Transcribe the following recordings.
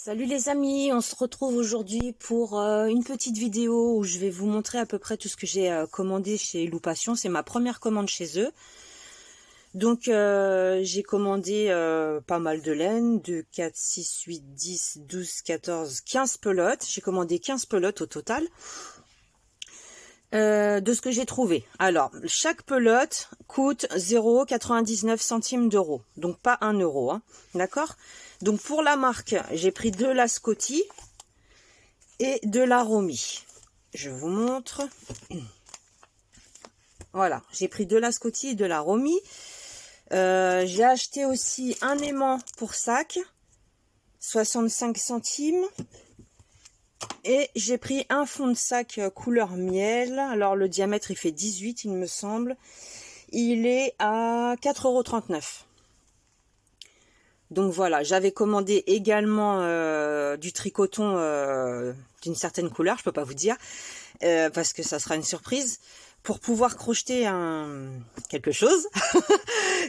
Salut les amis, on se retrouve aujourd'hui pour une petite vidéo où je vais vous montrer à peu près tout ce que j'ai commandé chez Loupation. C'est ma première commande chez eux. Donc j'ai commandé pas mal de laine, de 4, 6, 8, 10, 12, 14, 15 pelotes. J'ai commandé 15 pelotes au total. De ce que j'ai trouvé. Alors, chaque pelote coûte 0,99 centimes d'euros. Donc pas 1 euro, hein, d'accord? Donc pour la marque, j'ai pris de la Scotty et de la Romy. Je vous montre. Voilà, j'ai pris de la Scotty et de la Romy. J'ai acheté aussi un aimant pour sac, 65 centimes. Et j'ai pris un fond de sac couleur miel. Alors le diamètre il fait 18 il me semble. Il est à 4,39 €. Donc voilà, j'avais commandé également du tricoton d'une certaine couleur, je peux pas vous dire, parce que ça sera une surprise. Pour pouvoir crocheter quelque chose,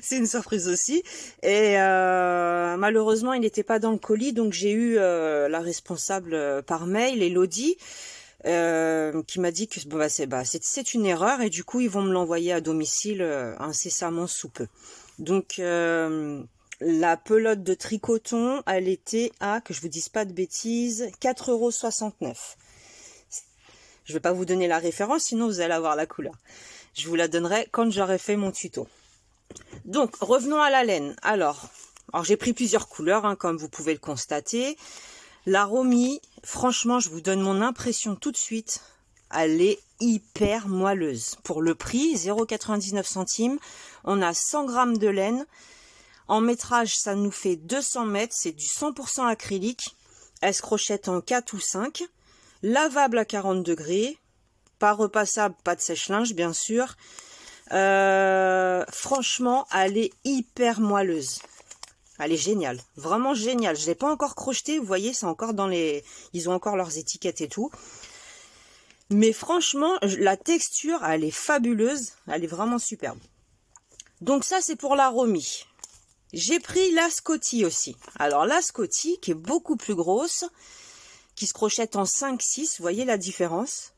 c'est une surprise aussi. Et malheureusement, il n'était pas dans le colis, donc j'ai eu la responsable par mail, Elodie, qui m'a dit que c'est une erreur et du coup, ils vont me l'envoyer à domicile incessamment sous peu. Donc la pelote de tricoton, elle était à, que je vous dise pas de bêtises, 4,69 €. Je vais pas vous donner la référence, sinon vous allez avoir la couleur. Je vous la donnerai quand j'aurai fait mon tuto. Donc, revenons à la laine. Alors j'ai pris plusieurs couleurs, hein, comme vous pouvez le constater. La Romy, franchement, je vous donne mon impression tout de suite. Elle est hyper moelleuse. Pour le prix, 0,99 centimes, on a 100 grammes de laine. En métrage, ça nous fait 200 mètres. C'est du 100% acrylique. Elle se crochette en 4 ou 5. Lavable à 40 degrés, pas repassable, pas de sèche-linge bien sûr. Franchement, elle est hyper moelleuse. Elle est géniale, vraiment géniale. Je l'ai pas encore crochetée, vous voyez, c'est encore dans les... Ils ont encore leurs étiquettes et tout. Mais franchement, la texture, elle est fabuleuse. Elle est vraiment superbe. Donc ça, c'est pour la Romy. J'ai pris la Scotty aussi. Alors la Scotty, qui est beaucoup plus grosse, qui se crochette en 5-6, vous voyez la différence?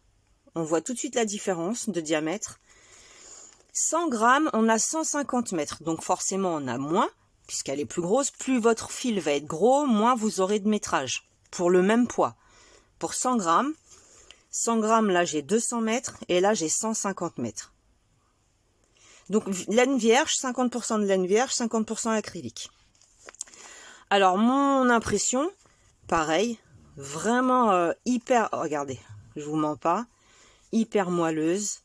On voit tout de suite la différence de diamètre. 100 grammes, on a 150 mètres, donc forcément on a moins, puisqu'elle est plus grosse. Plus votre fil va être gros, moins vous aurez de métrage, pour le même poids. Pour 100 grammes, là j'ai 200 mètres, et là j'ai 150 mètres. Donc laine vierge, 50% de laine vierge, 50% acrylique. Alors mon impression, pareil, vraiment hyper, regardez, je vous mens pas, hyper moelleuse,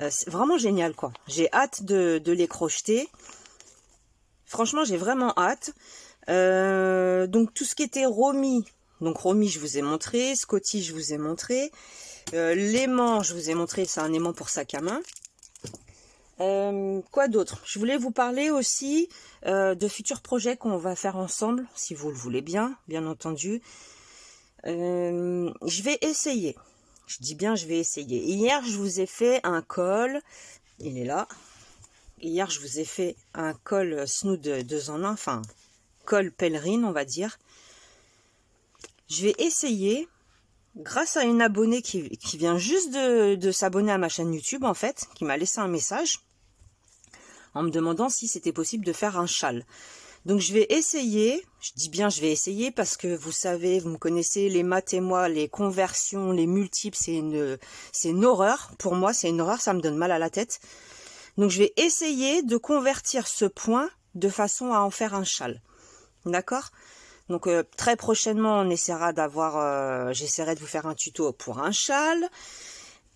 c'est vraiment génial quoi. J'ai hâte de les crocheter, franchement j'ai vraiment hâte. Donc tout ce qui était Romy, donc Romy je vous ai montré, Scotty je vous ai montré, l'aimant je vous ai montré, c'est un aimant pour sac à main. Quoi d'autre? Je voulais vous parler aussi de futurs projets qu'on va faire ensemble, si vous le voulez bien entendu. Je vais essayer. Je dis bien je vais essayer. Hier, je vous ai fait un col. Il est là. Hier, je vous ai fait un col snood 2 en 1. Enfin, col pèlerine, on va dire. Je vais essayer, grâce à une abonnée qui vient juste de s'abonner à ma chaîne YouTube, en fait, qui m'a laissé un message en me demandant si c'était possible de faire un châle. Donc je vais essayer, je dis bien je vais essayer parce que vous savez, vous me connaissez, les maths et moi, les conversions, les multiples, c'est une horreur. Pour moi, c'est une horreur, ça me donne mal à la tête. Donc je vais essayer de convertir ce point de façon à en faire un châle. D'accord? Donc très prochainement, on essaiera d'avoir, j'essaierai de vous faire un tuto pour un châle.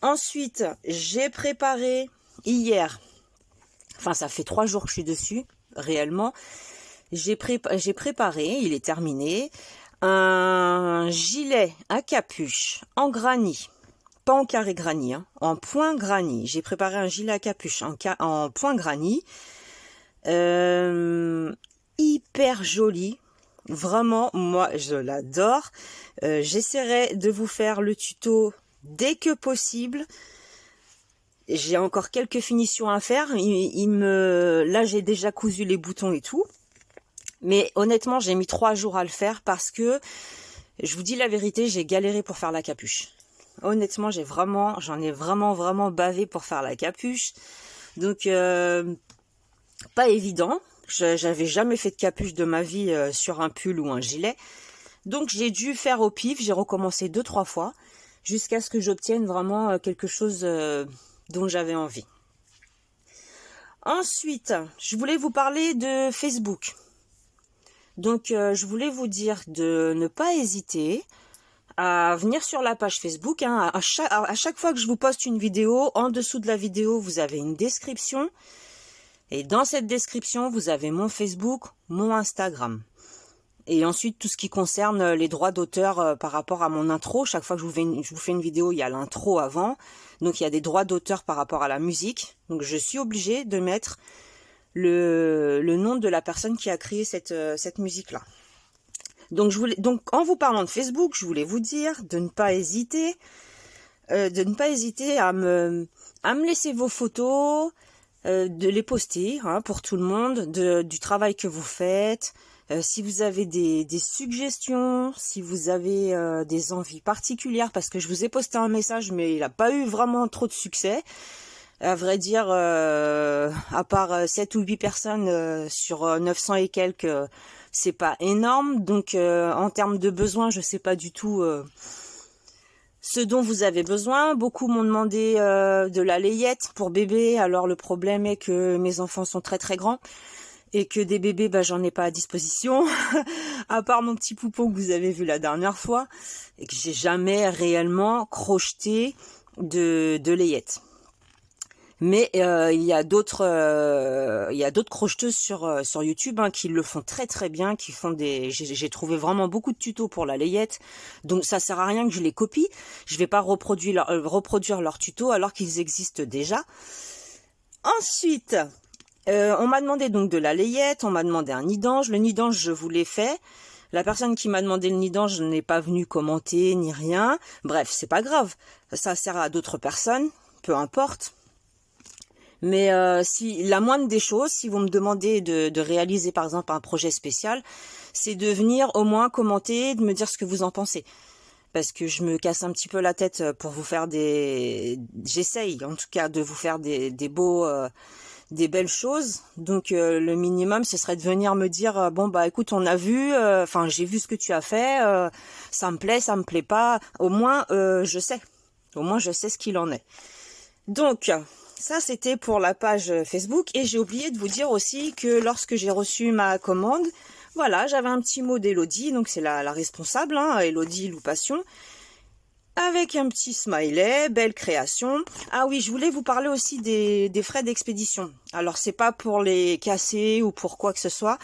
Ensuite, j'ai préparé hier, enfin ça fait 3 jours que je suis dessus, réellement. J'ai préparé, il est terminé, un gilet à capuche en granit, pas en carré granit, hein, en point granit. J'ai préparé un gilet à capuche en point granit, hyper joli, vraiment, moi je l'adore. J'essaierai de vous faire le tuto dès que possible. J'ai encore quelques finitions à faire, là j'ai déjà cousu les boutons et tout. Mais honnêtement, j'ai mis 3 jours à le faire parce que, je vous dis la vérité, j'ai galéré pour faire la capuche. Honnêtement, j'en ai vraiment bavé pour faire la capuche. Donc, pas évident. J'avais jamais fait de capuche de ma vie sur un pull ou un gilet. Donc, j'ai dû faire au pif. J'ai recommencé 2-3 fois jusqu'à ce que j'obtienne vraiment quelque chose dont j'avais envie. Ensuite, je voulais vous parler de Facebook. Donc, je voulais vous dire de ne pas hésiter à venir sur la page Facebook. Hein. À chaque fois que je vous poste une vidéo, en dessous de la vidéo, vous avez une description. Et dans cette description, vous avez mon Facebook, mon Instagram. Et ensuite, tout ce qui concerne les droits d'auteur par rapport à mon intro. Chaque fois que je vous fais une vidéo, il y a l'intro avant. Donc, il y a des droits d'auteur par rapport à la musique. Donc, je suis obligée de mettre le nom de la personne qui a créé cette musique-là. Donc, en vous parlant de Facebook, je voulais vous dire de ne pas hésiter, à me laisser vos photos, de les poster hein, pour tout le monde, du travail que vous faites. Si vous avez des suggestions, si vous avez des envies particulières, parce que je vous ai posté un message, mais il n'a pas eu vraiment trop de succès. À vrai dire, à part 7 ou 8 personnes sur 900 et quelques, c'est pas énorme. Donc, en termes de besoins, je sais pas du tout ce dont vous avez besoin. Beaucoup m'ont demandé de la layette pour bébé. Alors, le problème est que mes enfants sont très très grands. Et que des bébés, j'en ai pas à disposition, à part mon petit poupon que vous avez vu la dernière fois, et que j'ai jamais réellement crocheté de layette. Mais il y a d'autres crocheteuses sur YouTube hein, qui le font très très bien, qui font j'ai trouvé vraiment beaucoup de tutos pour la layette. Donc ça sert à rien que je les copie. Je vais pas reproduire leurs tutos alors qu'ils existent déjà. Ensuite, on m'a demandé donc de la layette, on m'a demandé un nid-d'ange. Le nid-d'ange, je vous l'ai fait. La personne qui m'a demandé le nid-d'ange n'est pas venue commenter ni rien. Bref, c'est pas grave. Ça sert à d'autres personnes, peu importe. Mais si la moindre des choses, si vous me demandez de réaliser par exemple un projet spécial, c'est de venir au moins commenter, de me dire ce que vous en pensez. Parce que je me casse un petit peu la tête pour vous faire j'essaye en tout cas de vous faire des belles choses. Donc le minimum ce serait de venir me dire bon écoute on a vu, j'ai vu ce que tu as fait, ça me plaît pas. Au moins je sais ce qu'il en est. Donc ça c'était pour la page Facebook et j'ai oublié de vous dire aussi que lorsque j'ai reçu ma commande, voilà, j'avais un petit mot d'Elodie, donc c'est la responsable, hein, Elodie Loupation, avec un petit smiley, belle création. Ah oui, je voulais vous parler aussi des frais d'expédition. Alors, c'est pas pour les casser ou pour quoi que ce soit,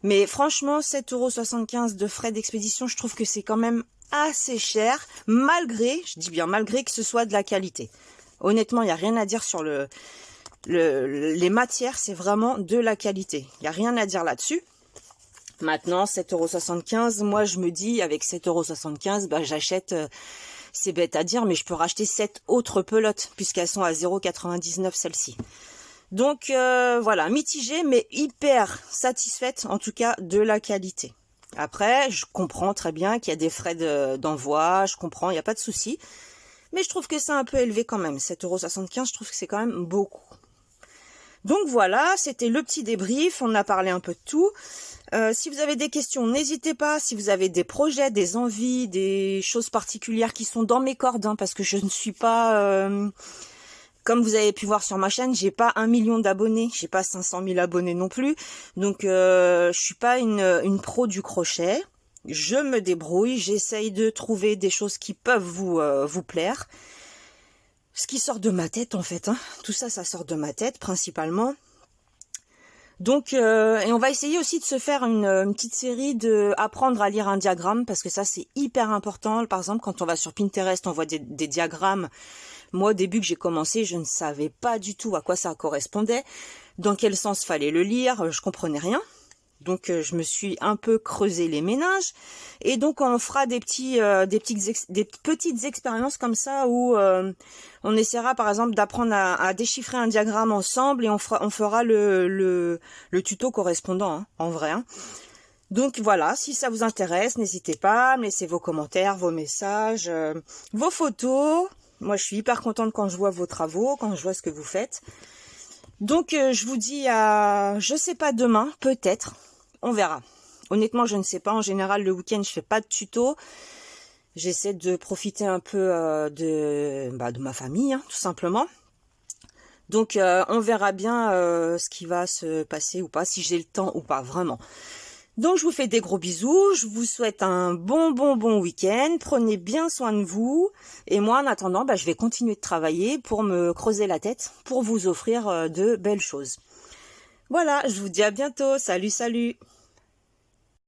mais franchement, 7,75 € de frais d'expédition, je trouve que c'est quand même assez cher, malgré, je dis bien malgré que ce soit de la qualité. Honnêtement, il n'y a rien à dire sur les matières, c'est vraiment de la qualité. Il n'y a rien à dire là-dessus. Maintenant, 7,75 €, moi je me dis, avec 7,75 €, j'achète... c'est bête à dire, mais je peux racheter 7 autres pelotes, puisqu'elles sont à 0,99 € celles-ci. Donc voilà, mitigée, mais hyper satisfaite, en tout cas, de la qualité. Après, je comprends très bien qu'il y a des frais d'envoi, je comprends, il n'y a pas de souci. Mais je trouve que c'est un peu élevé quand même. 7,75 €, je trouve que c'est quand même beaucoup. Donc voilà, c'était le petit débrief, on a parlé un peu de tout. Si vous avez des questions, n'hésitez pas. Si vous avez des projets, des envies, des choses particulières qui sont dans mes cordes, hein, parce que je ne suis pas, comme vous avez pu voir sur ma chaîne, j'ai pas 1 million d'abonnés, j'ai pas 500 000 abonnés non plus. Donc je suis pas une pro du crochet. Je me débrouille, j'essaye de trouver des choses qui peuvent vous plaire. Ce qui sort de ma tête en fait, hein. Tout ça, ça sort de ma tête principalement. Donc, et on va essayer aussi de se faire une petite série de apprendre à lire un diagramme, parce que ça c'est hyper important. Par exemple, quand on va sur Pinterest, on voit des diagrammes. Moi, au début que j'ai commencé, je ne savais pas du tout à quoi ça correspondait, dans quel sens fallait le lire, je comprenais rien. Donc je me suis un peu creusé les méninges, et donc on fera des petites expériences comme ça où on essaiera par exemple d'apprendre à déchiffrer un diagramme ensemble, et on fera le tuto correspondant, hein, en vrai. Hein. Donc voilà, si ça vous intéresse, n'hésitez pas à me laisser vos commentaires, vos messages, vos photos. Moi, je suis hyper contente quand je vois vos travaux, quand je vois ce que vous faites. Donc, je vous dis à, je sais pas, demain, peut-être, on verra. Honnêtement, je ne sais pas. En général, le week-end, je fais pas de tuto. J'essaie de profiter un peu de ma famille, hein, tout simplement. Donc, on verra bien ce qui va se passer ou pas, si j'ai le temps ou pas, vraiment. Donc, je vous fais des gros bisous. Je vous souhaite un bon week-end. Prenez bien soin de vous. Et moi, en attendant, je vais continuer de travailler pour me creuser la tête, pour vous offrir de belles choses. Voilà, je vous dis à bientôt. Salut, salut!